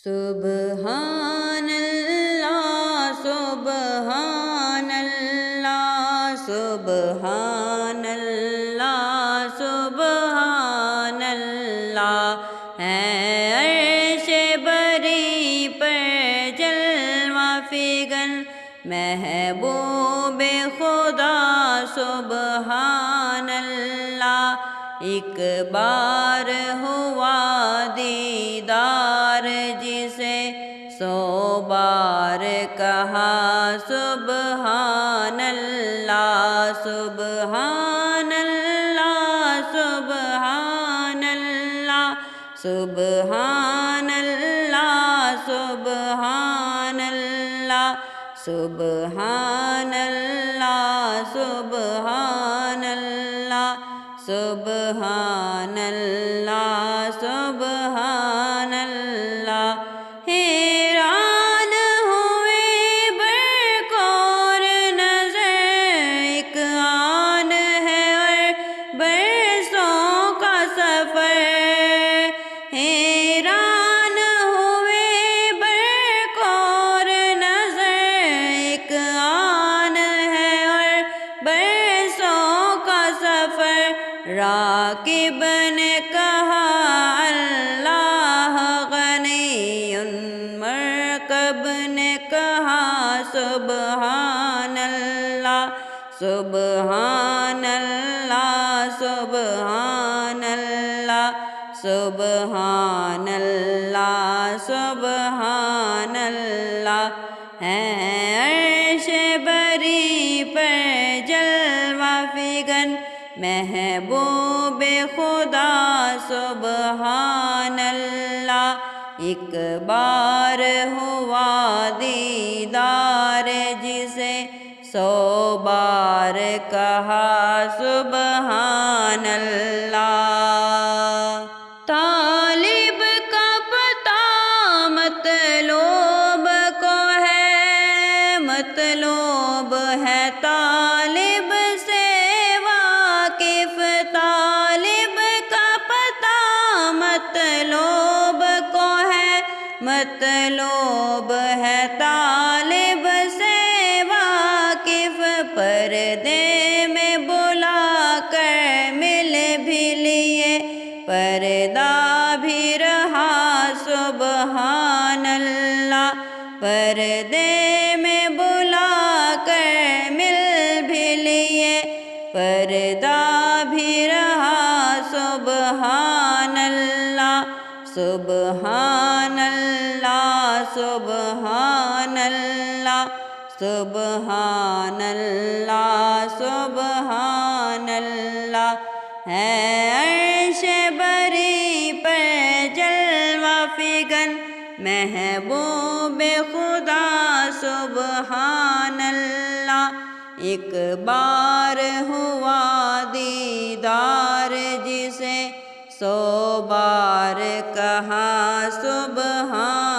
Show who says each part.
Speaker 1: سبحان اللہ سبحان اللہ سبحان اللہ سبحان اللہ ہے عرش بری پر جلوہ فگن محبوب خدا سبحان اللہ ایک بار ہوا دیدار جسے 100 بار کہا سبحان اللہ سبحان اللہ سبحان اللہ سبحان اللہ سبحان اللہ سبحان اللہ سبحان اللہ سبحان اللہ سبحان اللہ حیران ہوئے برق اور نظر ایک آن ہے اور برسوں کا سفر حیران ہوئے برق اور نظر ایک آن ہے اور برسوں کا سفر راکب نے کہا اللہ غنی مرکب نے کہا سبحان اللہ سبحان اللہ سبحان اللہ سبحان اللہ سبحان اللہ ہے عرش بری پر جلوہ فگن محبوب خدا سبحان اللہ ایک بار ہوا دیدار جسے 100 بار کہا سبحان اللہ طالب کا پتہ مطلوب کو ہے مطلوب ہے طالب سے واقف طالب کا پتہ مطلوب کو ہے مطلوب ہے طالب سے واقف پردے میں بلا کر مل بھی لیے پردہ بھی رہا سبحان اللہ پردے میں بلا کر مل بھی لیے پردہ بھی رہا سبحان اللہ سبحان اللہ سبحان اللہ سبحان اللہ سبحان اللہ ہے عرش بری پر جلوہ فگن محبوب خدا سبحان اللہ ایک بار ہوا دیدار جسے 100 بار کہا سبحان